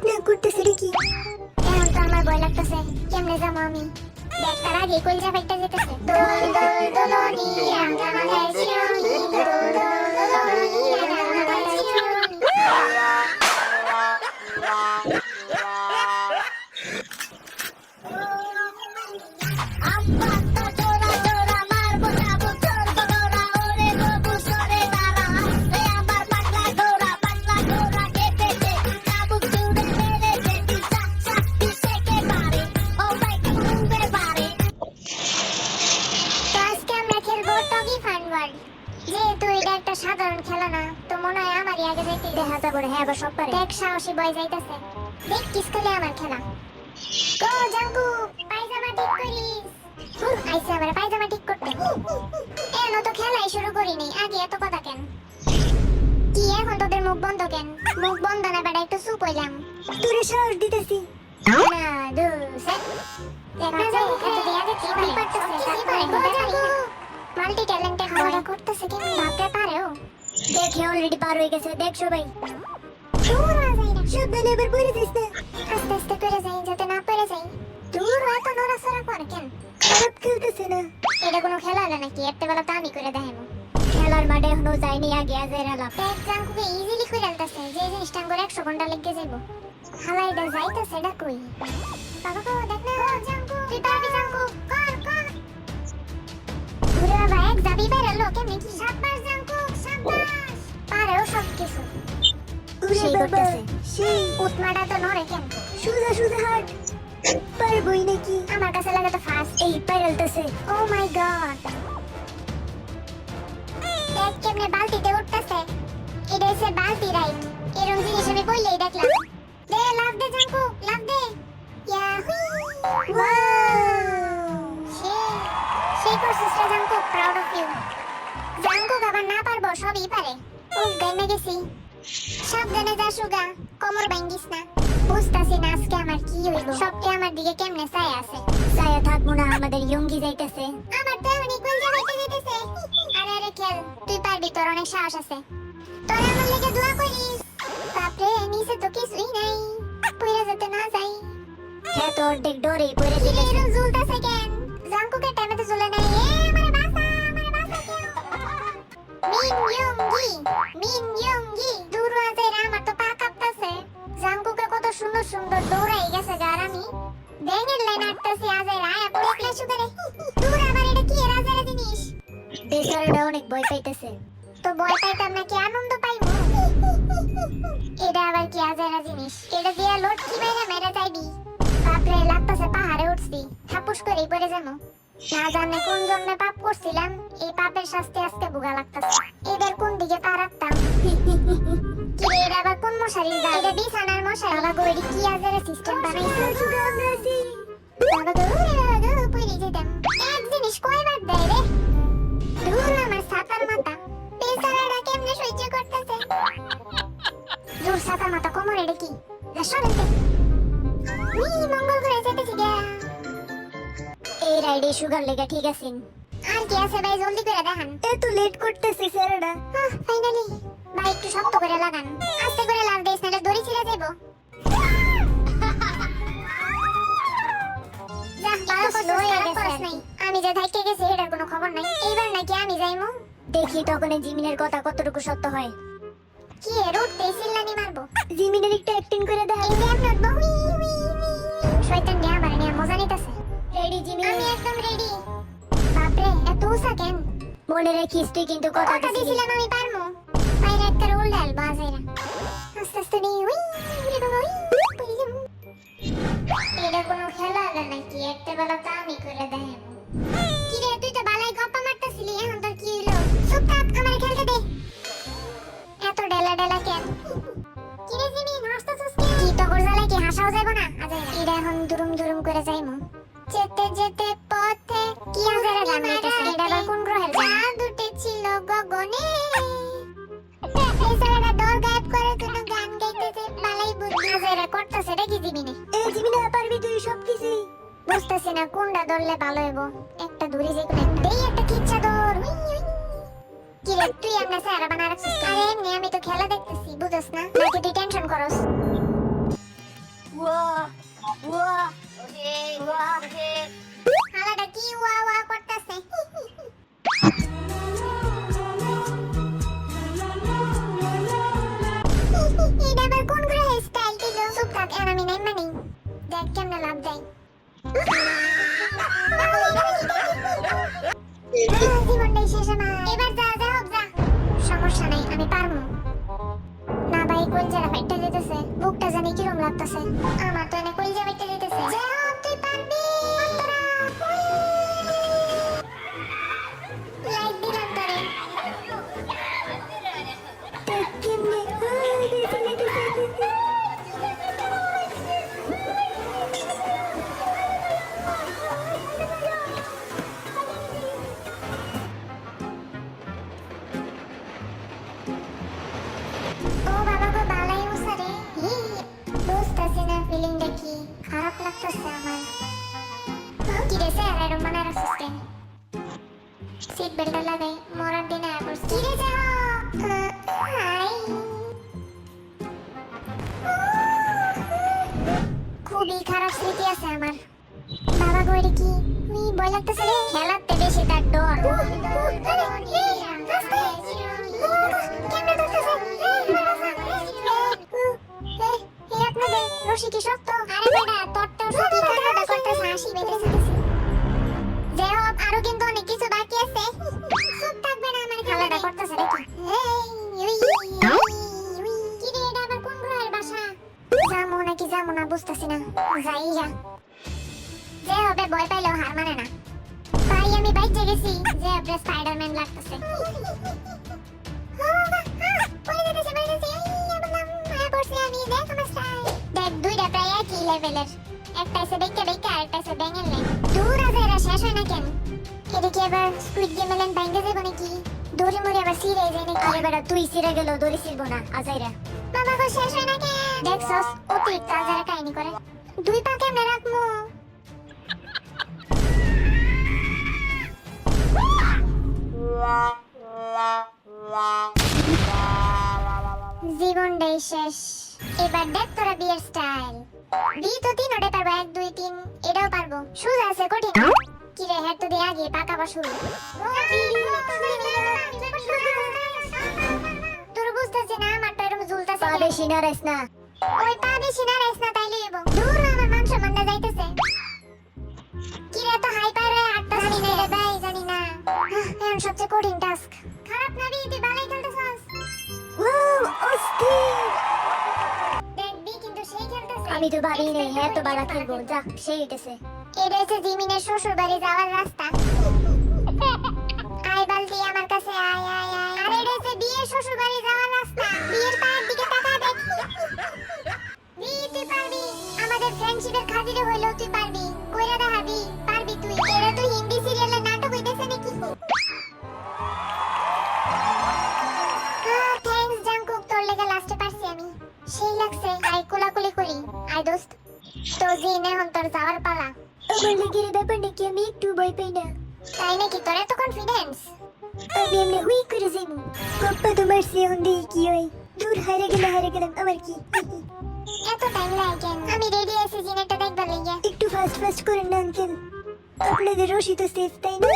না করতেছে রে কি? এখন তো আমার ভয় লাগতেছে, কেমনে যাবো আমি? দেখ তার আগে কলজা ফাইটা যেতেছে। দোল দোল দোলনি রাঙা মাথায় শিরোনি, দোল দোল দোলনি রাঙা মাথায় শিরোনি। যেহেতু এটা একটা সাধারণ খেলা না, তো মনে হয় আমারই আগে যাইতে দেখা যাবে। হ্যাঁ আবার সব পারে। দেখ সাহসী বয় যাইতেছে, দেখ কিসকলে আমার খেলা। গো জাঙ্কু, পায়জামা ঠিক করিস। আইসা আমার পায়জামা ঠিক করতে। এনো তো খেলাই শুরু করিনি, আগে এত কথা কেন? কি এখন তোদের মুখ বন্ধ কেন? মুখ বন্ধ না বেটা, একটু চুপ হইলাম। তোরে সাহস দিতেছি। না দু সেট দেখা যায় এত দিয়া দেখি কি পারতেছে কি পারে গো জাঙ্কু। মাল্টি ট্যালেন্টে খাওয়া করতেছে কি ভাবতে পারেও। দেখে অলরেডি পার হয়ে গেছে, দেখ সবাই। দূর হয়ে যাই না, সাবধানে এবার পড়ে যাস না। আস্তে আস্তে করে যাই যাতে না পড়ে যাই। দূর এত নড়াচড়া করে কেন? খারাপ খেলতেছে না। এটা কোনো খেলা হলো নাকি? এত বেলা তো আমি করে দেখাবো। খেলার মাঠে এখনো যায়নি, আগে আজের আলাপ। দেখ জাঙ্কুকে ইজিলি করে আনতেছে, যে জিনিসটা করে 100 ঘন্টা লেগে যাইবো। হালাইটা যাইতেছে এটা কই? বাবা গো দেখ না জাঙ্কু, তুই পারবি জাঙ্কু, কর কর। ঘুরে বাবা এক যাবি বেরালো কেমনে কি? সাব্বাস জাঙ্কু সাব্বাস। পারেও সব কিছু। উরে সেই বাবা, করতেছে। সেই উৎমাটা তো নড়ে কেন? সোজা সোজা হাট। পারবই নাকি? আমার কাছে লাগে তো ফার্স্ট। এই পাইরালতেছে। ও মাই গড, দেখ কেমনে বালতিতে উঠতেছে। এটা হচ্ছে বালতি রাইট। এরকম জিনিস আমি বললেই দেখলাম। দে লাভ দে জাঙ্কু, লাভ দে। ইয়াহু ওয়াও, সেই করছিস রে জাঙ্কু, প্রাউড অফ ইউ। জাঙ্কু আবার না পারবো, সবই পারে। উফ গাইমে গেছি। সাবধানে যা সুগা, কোমর ভাঙ্গিস না। বুঝতাছি না আজকে আমার কি হইব। সবকে আমার দিকে কেমনে চাই আছে। ছায়া থাকবো না, আমাদের ইয়ঙ্গি যাইতেছে। আমার তো অনেক কলজা বাইতে যেতেছে। আরে আরে খেল, তুই পারবি, তোর অনেক সাহস আছে। তোর আমার লেগে দোয়া করিস। বাপরে নিচে তো কিছুই নাই, পইরা যেতে না যাই। হ্যাঁ তো অর্ধেক ডরেই পড়ে কি দিলেছে। এরকম ঝুলতাছে কেন? জাঙ্কুকে টাইমে তো ঝুলে নাই। আমারে বাঁচা, আমারে বাঁচা কেন? মিন ইয়ঙ্গি দূর আছে রে, আমার তো পা কাঁপতাছে। জাঙ্কুকে কত সুন্দর সুন্দর দৌড়াই গেছে গার আমি। ব্যাঙের লাইন আটতাছি আজের আয়া পড়ে সুগারে। দূর আমার এটা কি রাজার জিনিস? বেচারাটা অনেক ভয় পাইতেছে। তো ভয় পাইতাম নাকি আনন্দ পাইবো? এটা আবার কি আজারা জিনিস? এটা দিয়া লোট কি বাইরে মেরে যাইবি? বাপরে লাগতাছে পাহাড়ে উঠছি, থাপুস করেই পড়ে যাবো। না জানে কোন জন্মে পাপ করছিলাম, এই পাপের শাস্তি আজকে ভোগা লাগতাছে। এদের কোন দিকে পা রাখতাম? কি রে, এটা আবার কোন মশারির জাল? এটা বিছানার মশারি। বাবা গো, এটা কি আজারা সিস্টেম বানাইছে? বাবা গো পড়ে যেতাম। এক জিনিস কয়বার দেয় রে? দূর আমার ছাতার মাথা, বেচারাটা কেমনে সহ্য করতেছে। দূর ছাতার মাথা, কোমর এটা কি? সরেতে মঙ্গল করে যেতেছি গা। এই রাইডে সুগার লেগা ঠিক আছেন। আর কি আছে ভাই, জলদি করে দেখান। এত লেট করতেছে স্যারডা। ফাইনালি ভাই একটু শক্ত করে লাগান, আস্তে করে লাভ দেস নাহলে দড়ি ছিঁড়ে যাইবো। আমি যে থাইকে গেছি এটার কোনো খবর নাই। এইবার নাকি আমি যাইমু। দেখি তখন জিমিনের কথা কতটুকু সত্য হয়। কি রুট তেছিলানি মারবো। জিমিনের একটু অ্যাক্টিং করে দেখা। এই যে আমরা বহি শয়তান নিয়ে আমার নিয়ে মজা নিতেছে। Ready Jimmy? আমি একদম রেডি। বাপরে এত উসা কেন? মনে রাখিস তুই কিন্তু কথা কথা দিছিলি। দিছিলাম আমি পারমু। বাইরে একটা রোল ডাল বাজাইরা আস্তে আস্তে নিয়ে উই উড়ে বাবা উই পইলাম। এটা কোনো খেলা হলো নাকি? একটা বেলা তো আমি করে দেখাবো। কি রে, তুই তো বালাই গপ্পা মারতাছিলি, এখন তোর কি হলো? চুপ থাক, আমারে খেলতে দে। এত ডেলা ডেলা কেন? কি রে জিমি, হাসতাছিস কেন? কি তগর জ্বালায় কি হাসাও যাইবো না? আজাইরা এটা এখন দুরুম দুরুম করে যাইমু। যেতে যেতে পথে কি আজাইরা গান গাইতেছে। এটা আবার কোন গ্রহের গান? চাঁদ উঠেছিল গগনে, বেচারাটা ডর গায়েব করে কোনো গান গাইতেছে। বালাই বুদ্ধি আজাইরা করতেছে এটা কি জিমিনে? এই জিমিনা পারবি তুই সবকিছু। বুঝতেছি না কোনটা ধরলে ভালো হইব। একটা দূরে যে কোনো একটা দেই, একটা কিচ্ছা ধর। কি রে, তুই এমনি স্যারা বানা রাখছিস? আরে এমনি আমি তো খেলা দেখতেছি, বুঝছ না? নাকি তুই টেনশন করস? হালাটা কি ওয়া ওয়া করতেছে এটা আবার কোন গ্রহের স্টাইল দিল চুপ থাক আর আমি নাই মানে দেখ কেমনে লাভ দেয় জীবনটাই শেষ আমার এবার যা যা হোক যা সমস্যা নাই আমি পারবো না ভাই কলজারা ফাইটটা যেতেছে বুকটা জানি কিরম লাগতেছে আমার তো এনে কলজা ফাইটটা যেতেছে যা হোক তুই পারবি লাইট দিলাম তোরে কেমনে ও বাবা গো বালাই উসারে বুঝতেছি না ফিলিংটা কি খারাপ লাগতেছে আমার কি রে স্যার এরম মনে রাখছিস কেন সিট বেল্টটা লাগাই মরার দিনে আবার কি রে যাও হাই খুবই খারাপ স্মৃতি আছে আমার বাবা গো এটা কি ভয় লাগতেছে রে খেলাতে বেশি তার ডর রশি কি শক্ত আরে বেটা তোরটা কি কাটা করতেছ হাসি বেঁধেছে যে হোক আরো কিন্তু অনেক কিছু বাকি আছে চুপ থাকবে না আমার খেলাটা করতেছে নাকি কি রে এটা আবার কোন গ্রহের বাসা যামো নাকি যামো না বুঝতেছি না যাই যা যে হবে ভয় পাইলেও হার মানে না ভাই আমি বাইচে গেছি যে আপনি স্পাইডারম্যান লাগতেছে দেখ দুইটা প্রায় একই লেভেলের একটা এসে দেখে দেখে আরেকটা এসে ব্যাঙের লাইন দূর আছে এরা শেষ হয় না কেন এদিকে আবার স্কুইড গেম এলেন বাইঙ্গে যাবো নাকি দড়ি মরে আবার সিরে যায় নাকি এবার তুই সিরে গেল দড়ি সিরবো না আজাইরা বাবা গো শেষ হয় না কেন দেখছস অতিরিক্ত আজারা কাহিনী করে দুই পা কেমনে রাখমু জীবনটাই শেষ এবার দেখ তোরা বিয়ের স্টাইল বিয়ে তো তিনটে পারবো 1 2 3 এটাও পারবো সুজ আছে কঠিন কি রে হেড তো দিয়ে আগে পাকাবা শুরু তোর বুঝতেছি না আমার তো এরকম ঝুলতেছে পা বেশি নাড়াইস না ওই পা বেশি নাড়াইস না তাইলে এবো দূর আমার মাংস মান্না যাইতেছে কি রে তো হাই পারে আটটা জানি না রে ভাই জানি না এখন সবচেয়ে কঠিন টাস্ক খারাপ না রে তুই বালাই খেলতেছস দেখবি কিন্তু সেই খেলতেছে আমি তো ভাবি নাই হ্যাঁ তো বাড়া খেলবো যা সেই উঠেছে এটা হচ্ছে জিমিনের শ্বশুর বাড়ি যাওয়ার রাস্তা আয় বালতি আমার কাছে আয় আয় আয় আর এটা হচ্ছে বিয়ের শ্বশুর বাড়ি যাওয়ার রাস্তা বিয়ের পায়ের দিকে তাকা দেখ বিয়ে তুই পারবি আমাদের ফ্রেন্ডশিপের খাতিরে হইলেও তুই পারবি কইরা দেখাবি পারবি তুই এটা তো হিন্দি সিরিয়ালের নাটক হইতেছে নাকি থ্যাঙ্কস জাংকুক তোর লেগে লাস্টে পারছি আমি সেই লাগছে আই কোলাকুলি করি আই দোস্ত তো জিন এখন তোর যাওয়ার পালা আমার লেগের ব্যাপার নাকি আমি একটু ভয় পাই না তাই নাকি তোর এত কনফিডেন্স আমি এমনি হুই করে যাইমু কপ্পা তোমার সে হন্দি কি হয় দূর হারে গেলাম আমার কি এত টাইম লাগে কেন আমি রেডি আছি জিনেটা দেখবার লাগি একটু ফাস্ট করেন না আঙ্কেল আপনাদের রশি তো সেফ তাই না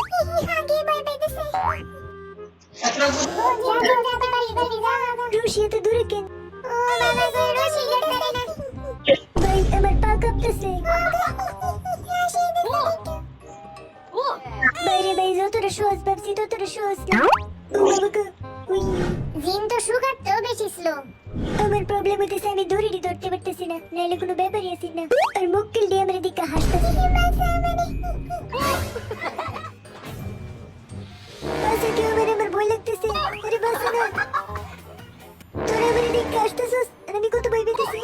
আগে বাই বাই দিছে রশি এত দূরে কেন ও বাবা গো রশি গেছে না ভাই আমার পা কাঁপতেছে বাইরে ভাই যতটা সহজ ভাবছি ততটা সহজ না ও বাবা গো উই জিন তো সুগার তো বেশি স্লো আমার প্রবলেম হইতেছে আমি দড়িটি ধরতে পারতেছি না নাইলে কোনো ব্যাপারই আছে না আর মুক্কিল দিয়ে আমার দিকে হাসতেছে বাসা কেউ আমার ভয় লাগতেছে আরে বাসা না তোরা আমার দিকে হাসতেছিস আর আমি কত ভয় পেতেছি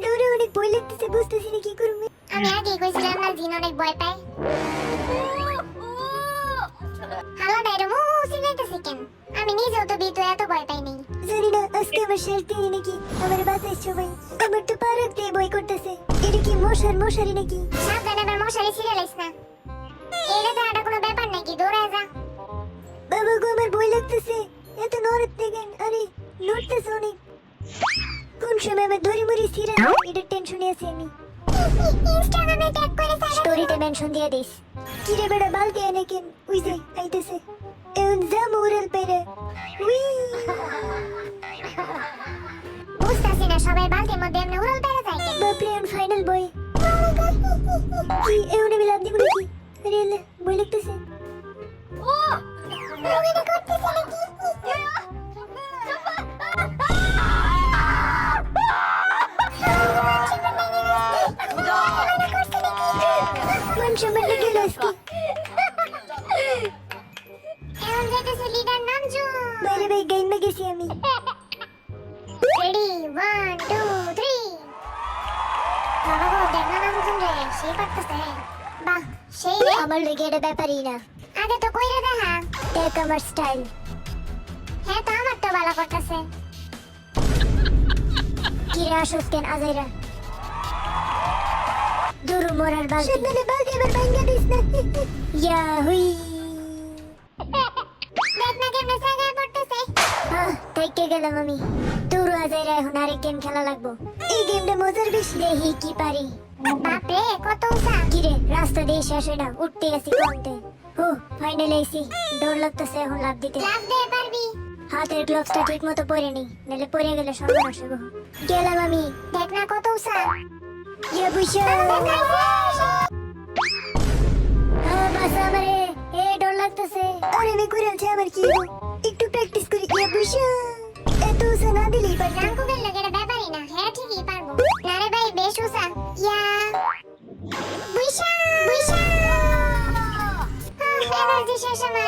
ডোরে অনেক ভয় লাগতেছে বুঝতেছি না কি করবো আমি আগে কইছিলাম না জিন অনেক ভয় পায় হ্যালো ডাইরমু সিনাইতেছে কেন আমি নিজেও তো বিতো এত ভয় পাই নাই জানি না আজকে আমার শেষ দিন নাকি আমার বাসায় সবাই আমার তো পা রাখতে ভয় করতেছে এটা কি মশারি নাকি সাবধানে আবার মশারি সিরিয়ালাইস না এটা তো একটা কোনো ব্যাপার নাকি দৌড়ায় যা বাবা গো আমার ভয় লাগতেছে এত নড়তে কেন আরে নড়তেছে অনেক কোন কোন সময় আমার ধরে মরি সিরা এটা টেনশনে আছি আমি ইনস্টাগ্রামে ট্যাগ করে স্টোরিতে মেনশন দিয়ে দিস কি রে বেটা বালতি এনে কেন উই যে আইতেছে এউন যা মোরাল পেরে উই বুঝতাছি না সবাই বালতির মধ্যে এমনি উড়াল পেরে যায় কেন? বাপরে এউন ফাইনাল বয় কি এউন আমি লাভ দিব নাকি আরে আল্লাহ বই লিখতেছে রোগীটা করতেছে নাকি? মান সম্মান লেগে গেল আজকে এখন যাইতেছে লিডার নামজু। বাইরে ভাই গেমে গেছি আমি রেডি 1 2 3 বাবা গো দেখনা নামজুন রে সেই পারতেছে বাহ সেই রে আমার লেগে এটা ব্যাপারই না আগে তো কইরা দেখা দেখ আমার স্টাইল হ্যাঁ তো আমার তো ভালো করতেছে কি রে আসুস কেন আজাইরা দুরু মোরার বালতি সামনে বালতি এবার ভাঙ্গা দিস না ইয়া হুই দেখ না কেমনে জায়গায় পড়তেছে থেকে গেলাম আমি দুরু আজাইরা এখন আরেক গেম খেলা লাগবো এই গেমটা মজার বেশি দেখি কি পারি বাপরে কত উঁচা কি রে রাস্তা দিয়ে শেষ হয় না উঠতে আসি কমতে হো ফাইনালি এসি ডর লাগতেছে এখন লাভ দিতে লাভ দিয়ে পারবি হাতের গ্লাভসটা ঠিক মতো পরে নি নাহলে পরে গেলে সর্বনাশ হবো গেলাম আমি দেখ না কত উঁচা ইয়া বুঝছো বাসা আমারে এ ডর লাগতেছে আরে আমি করে আছি আমার কি হলো? একটু প্র্যাকটিস করি ইয়া বুঝছো এত উঁচা না দিলেই পারতাম জাঙ্কু গেল এটা ব্যাপারই না হ্যাঁ ঠিকই পারবো না রে ভাই বেশ উঁচা ইয়া বুইশা বুইশা এনার্জি শেষ আমার